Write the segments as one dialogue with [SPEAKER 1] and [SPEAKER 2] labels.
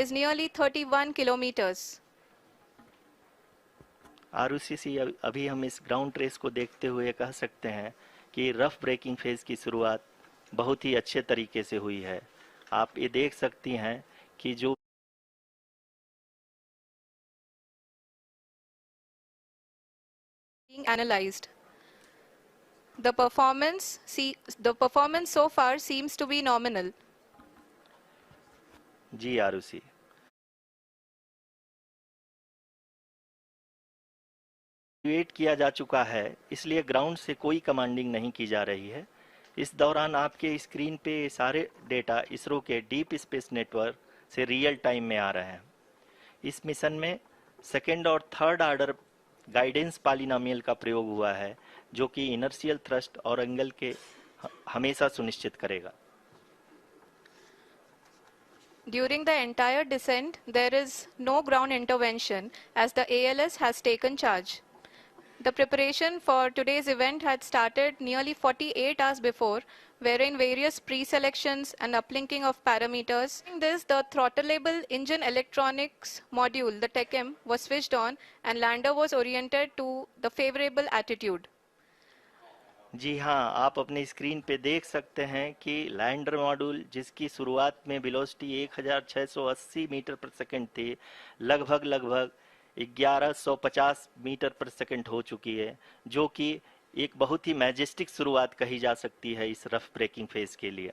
[SPEAKER 1] is nearly 31 kilometers.
[SPEAKER 2] Arushi, अभी हम इस ग्राउंड ट्रेस को देखते हुए कह सकते हैं कि रफ ब्रेकिंग फेज की शुरुआत बहुत ही अच्छे तरीके से हुई है। आप ये देख सकती हैं कि जो
[SPEAKER 1] being analyzed. The performance so far seems to be nominal.
[SPEAKER 2] जी आरुषि, इवैक्यूएट किया जा चुका है, इसलिए ग्राउंड से कोई कमांडिंग नहीं की जा रही है। इस दौरान आपके स्क्रीन पे सारे डेटा इसरो के डीप स्पेस नेटवर्क से रियल टाइम में आ रहे हैं। इस मिशन में सेकेंड और थर्ड ऑर्डर गाइडेंस पॉलिनोमियल का प्रयोग हुआ है, जो कि इनर्शियल थ्रस्ट और एंगल के हमेशा सुनिश्चित करेगा।
[SPEAKER 1] During the entire descent, there is no ground intervention as the ALS has taken charge. The preparation for today's event had started nearly 48 hours before, wherein various pre-selections and uplinking of parameters. In this, the throttleable engine electronics module, the TECM, was switched on and lander was oriented to the favorable attitude.
[SPEAKER 2] जी हाँ, आप अपनी screen पे देख सकते हैं कि lander module, जिसकी शुरुआत में वेलोसिटी 1680 मीटर पर सेकंड थी, लगभग 1150 मीटर पर सेकंड हो चुकी है, जो कि एक बहुत ही मैजेस्टिक शुरुआत कही जा सकती है इस रफ ब्रेकिंग फेज के लिए।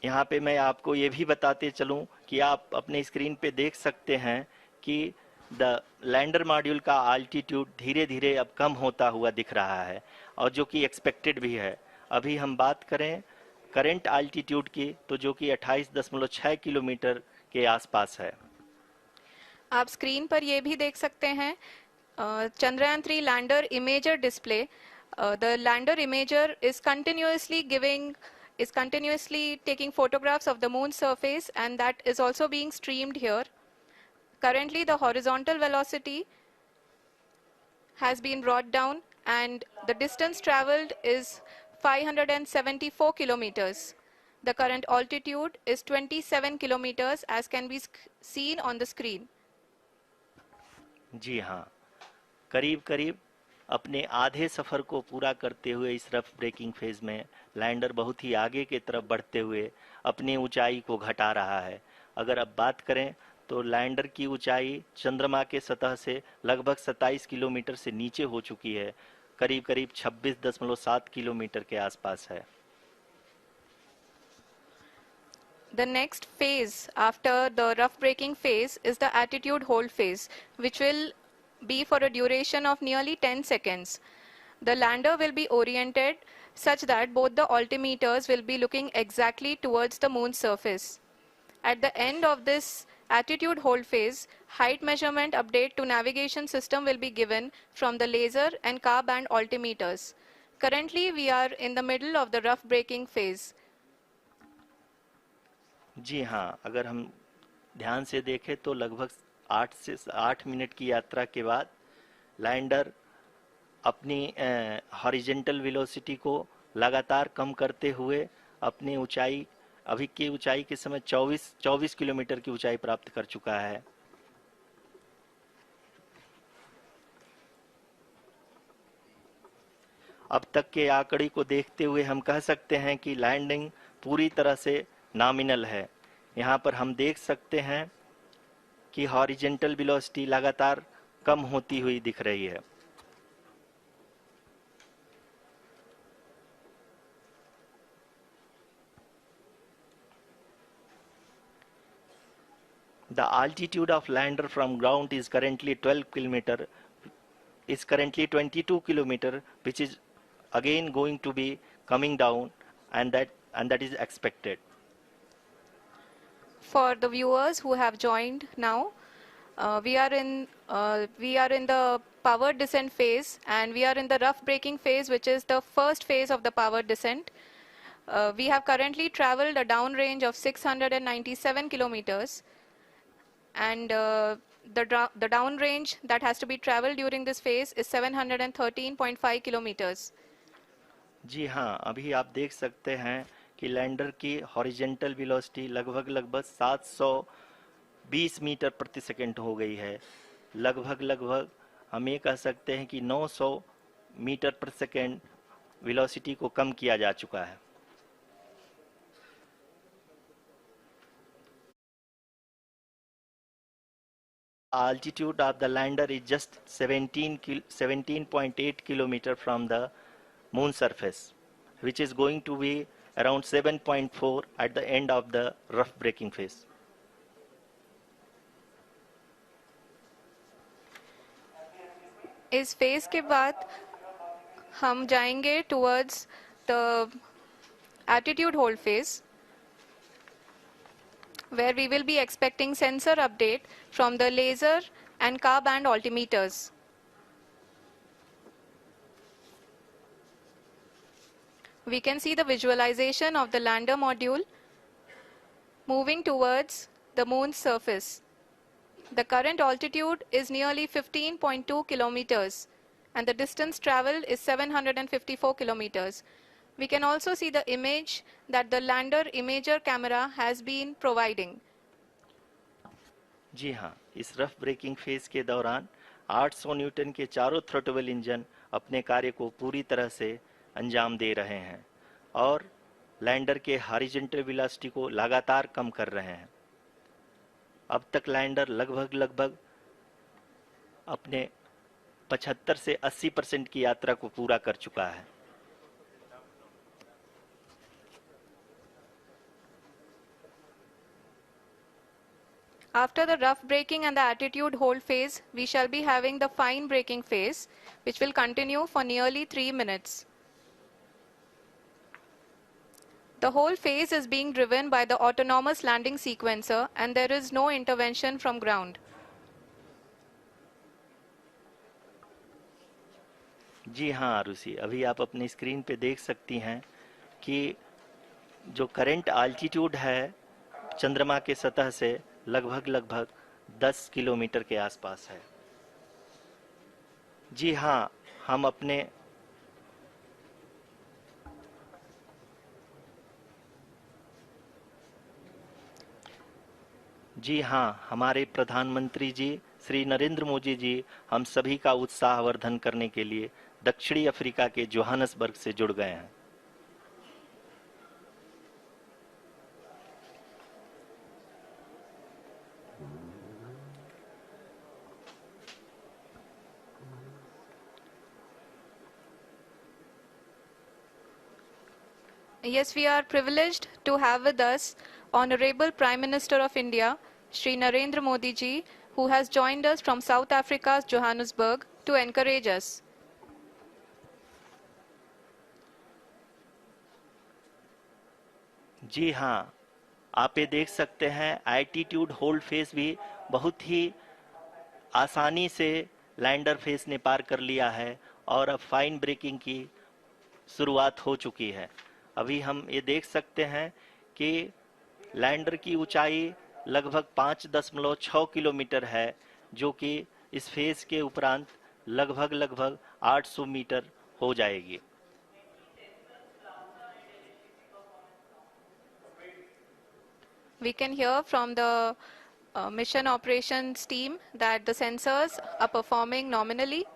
[SPEAKER 2] यहाँ पे मैं आपको ये भी बताते चलूं कि आप अपने स्क्रीन पे देख सकते हैं कि द लैंडर मॉड्यूल का आल्टीट्यूड धीरे धीरे अब कम होता हुआ दिख रहा है, और जो कि एक्सपेक्टेड भी है। अभी हम बात करें करंट आल्टीट्यूड की, तो जो कि 28.6 किलोमीटर के आसपास है।
[SPEAKER 1] आप स्क्रीन पर ये भी देख सकते हैं Chandrayaan 3 lander imager display. The lander imager is continuously taking photographs of the moon's surface, and that is also being streamed here. Currently, the horizontal velocity has been brought down and the distance traveled is 574 kilometers. The current altitude is 27 kilometers as can be seen on the screen.
[SPEAKER 2] जी हाँ, करीब करीब अपने आधे सफ़र को पूरा करते हुए इस रफ ब्रेकिंग फेज में लैंडर बहुत ही आगे की तरफ बढ़ते हुए अपनी ऊंचाई को घटा रहा है। अगर अब बात करें तो लैंडर की ऊंचाई चंद्रमा के सतह से लगभग 27 किलोमीटर से नीचे हो चुकी है, करीब करीब 26.7 किलोमीटर के आसपास है।
[SPEAKER 1] The next phase after the rough braking phase is the attitude hold phase, which will be for a duration of nearly 10 seconds. The lander will be oriented such that both the altimeters will be looking exactly towards the moon's surface. At the end of this attitude hold phase, height measurement update to navigation system will be given from the laser and car band altimeters. Currently, we are in the middle of the rough braking phase.
[SPEAKER 2] जी हाँ, अगर हम ध्यान से देखें तो लगभग 8 minute की यात्रा के बाद लैंडर अपनी हॉरिजेंटल वेलोसिटी को लगातार कम करते हुए अपनी ऊंचाई, अभी की ऊंचाई के समय 24 किलोमीटर की ऊंचाई प्राप्त कर चुका है। अब तक के आंकड़े को देखते हुए हम कह सकते हैं कि लैंडिंग पूरी तरह से नॉमिनल है। यहाँ पर हम देख सकते हैं कि हॉरिजेंटल वेलोसिटी लगातार कम होती हुई दिख रही है। The altitude of lander from ground is currently 22 kilometer, which is again going to be coming down, and that is expected.
[SPEAKER 1] For the viewers who have joined now, we are in the power descent phase, and we are in the rough braking phase, which is the first phase of the power descent. We have currently traveled a downrange of 697 kilometers, and the downrange that has to be traveled during this phase is 713.5 kilometers.
[SPEAKER 2] जी हाँ, अभी आप देख सकते हैं कि lander की horizontal velocity लगभग 720 metre प्रति सेकंड हो गई है। लगभग हम ये कह सकते हैं कि 900 मीटर प्रति सेकंड वेलोसिटी को कम किया जा चुका है। Altitude of the lander is just 17.8 kilometer from the moon surface, which is going to be around 7.4 at the end of the rough braking phase.
[SPEAKER 1] इस फेज के बाद हम जाएंगे towards the attitude hold phase, where we will be expecting sensor update from the laser and car band altimeters. We can see the visualization of the lander module moving towards the moon's surface. The current altitude is nearly 15.2 kilometers and the distance traveled is 754 kilometers. We can also see the image that the lander imager camera has been providing.
[SPEAKER 2] जी हाँ, इस rough breaking phase के दौरान 800 Newton के चारों throttle engine अपने कार्य को पूरी तरह से अंजाम दे रहे हैं और लैंडर के हॉरिजॉन्टल वेलोसिटी को लगातार कम कर रहे हैं। अब तक लैंडर लगभग अपने 75 से 80% की यात्रा को पूरा कर चुका है।
[SPEAKER 1] After the rough braking and the attitude hold phase, we shall be having the fine braking phase, which will continue for nearly 3 minutes. The whole phase is being driven by the autonomous landing sequencer and there is no intervention from ground.
[SPEAKER 2] जी हाँ आरुषि, अभी आप अपनी screen पे देख सकती हैं कि जो करंट आल्टीट्यूड है चंद्रमा के सतह से लगभग 10 किलोमीटर के आसपास है। जी हाँ, हमारे प्रधानमंत्री जी श्री नरेंद्र मोदी जी हम सभी का उत्साहवर्धन करने के लिए दक्षिणी अफ्रीका के जोहानसबर्ग से जुड़ गए हैं।
[SPEAKER 1] Yes, we are privileged to have with us Honorable Prime Minister of India, Shri Narendra Modi ji, who has joined us from South Africa's Johannesburg to encourage us.
[SPEAKER 2] जी हाँ, आप ये देख सकते हैं एटीट्यूड होल्ड फेज भी बहुत ही आसानी से लैंडर फेज ने पार कर लिया है और अब फाइन ब्रेकिंग की शुरुआत हो चुकी है। अभी हम ये देख सकते हैं कि लैंडर की ऊंचाई लगभग 5.6 किलोमीटर है, जो कि इस फेज के उपरांत लगभग 800 मीटर हो जाएगी।
[SPEAKER 1] We can hear from the mission operations team that the sensors are performing nominally.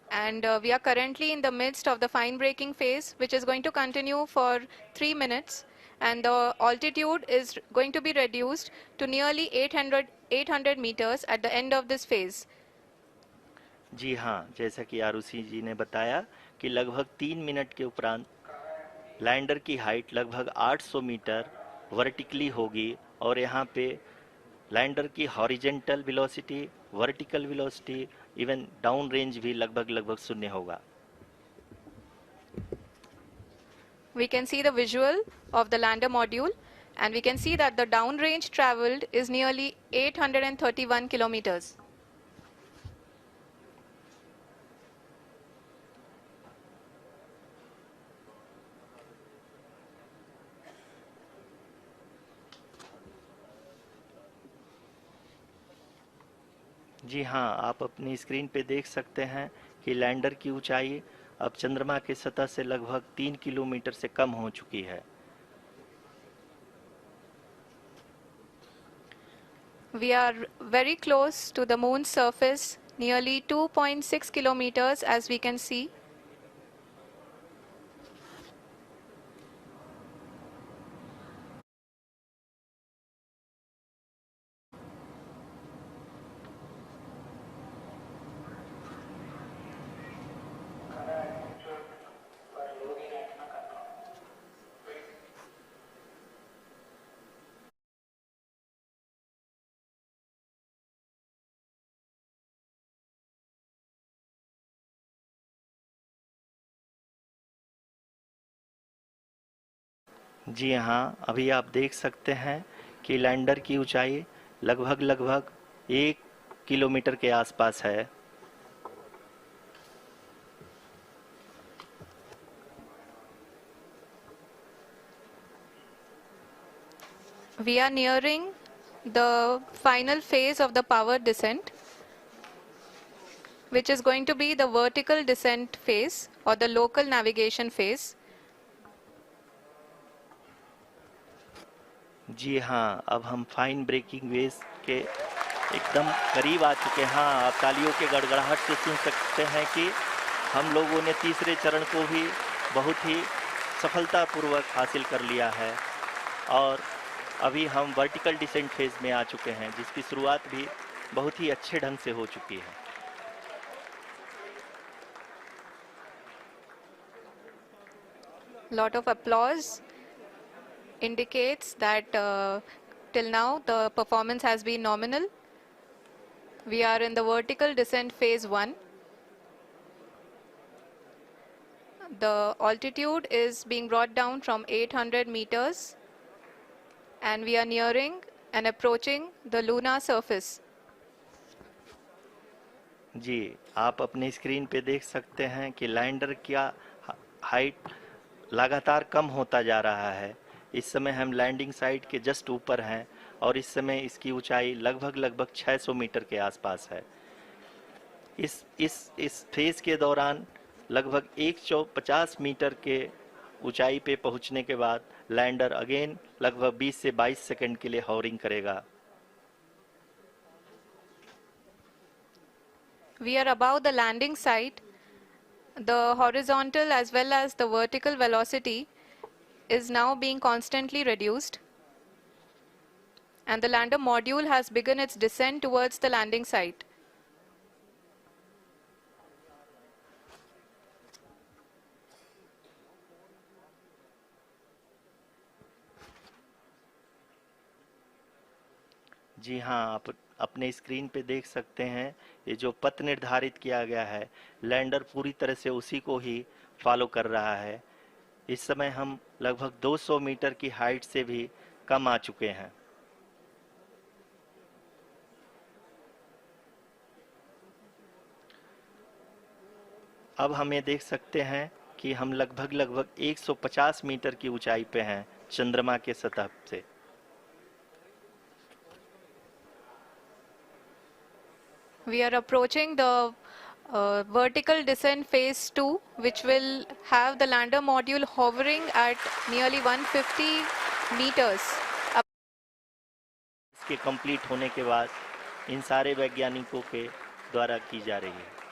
[SPEAKER 1] And we are currently in the midst of the fine braking phase, which is going to continue for 3 minutes. And the altitude is going to be reduced to nearly 800 meters at the end of this phase.
[SPEAKER 2] जी हाँ, जैसा कि आरुषि जी ने बताया कि लगभग 3 minute के उपरांत lander की हाइट लगभग 800 मीटर वर्टिकली होगी और यहाँ पे लैंडर की horizontal velocity, vertical velocity, even down range भी लगभग शून्य होगा।
[SPEAKER 1] We can see the visual of the lander module and we can see that the downrange traveled is nearly 831 kilometers.
[SPEAKER 2] जी हाँ, आप अपनी स्क्रीन पे देख सकते हैं कि लैंडर की ऊंचाई अब चंद्रमा की सतह से लगभग 3 किलोमीटर से कम हो चुकी है।
[SPEAKER 1] We are very close to the moon's surface, nearly 2.6 kilometers as we can see.
[SPEAKER 2] जी हाँ, अभी आप देख सकते हैं कि लैंडर की ऊंचाई लगभग 1 किलोमीटर के आसपास है।
[SPEAKER 1] We are nearing the final phase of the power descent, which is going to be the vertical descent phase or the local navigation phase.
[SPEAKER 2] जी हाँ, अब हम फाइन ब्रेकिंग वेव्स के एकदम करीब आ चुके हैं। हाँ, आप तालियों के गड़गड़ाहट से सुन सकते हैं कि हम लोगों ने तीसरे चरण को भी बहुत ही सफलतापूर्वक हासिल कर लिया है और अभी हम वर्टिकल डिसेंट फेज में आ चुके हैं, जिसकी शुरुआत भी बहुत ही अच्छे ढंग से हो चुकी है।
[SPEAKER 1] Lot of applause indicates that till now the performance has been nominal. We are in the vertical descent phase 1. The altitude is being brought down from 800 meters and we are nearing and approaching the lunar surface.
[SPEAKER 2] जी, आप अपनी screen पे देख सकते हैं कि lander का height लगातार कम होता जा रहा है। इस समय हम लैंडिंग साइट के जस्ट ऊपर हैं और इस समय इसकी ऊंचाई लगभग 600 मीटर के आसपास है। इस फेज के दौरान लगभग 150 मीटर के ऊंचाई पे पहुंचने के बाद लैंडर अगेन लगभग 20 से 22 सेकंड के लिए हॉवरिंग करेगा।
[SPEAKER 1] We are above the landing site. The horizontal as well as the vertical velocity is now being constantly reduced. And the lander module has begun its descent towards the landing site.
[SPEAKER 2] जी हाँ, आप अपने screen पे देख सकते हैं ये जो पथ निर्धारित किया गया है, लैंडर पूरी तरह से उसी को ही फॉलो कर रहा है। इस समय हम लगभग 200 मीटर की हाइट से भी कम आ चुके हैं। अब हम ये देख सकते हैं कि हम लगभग 150 मीटर की ऊंचाई पे हैं चंद्रमा के सतह से।
[SPEAKER 1] We are approaching the vertical descent phase 2, which will have the lander module hovering at nearly 150 meters.
[SPEAKER 2] इसके कंप्लीट होने के बाद इन सारे वैज्ञानिकों के द्वारा की जा रही है।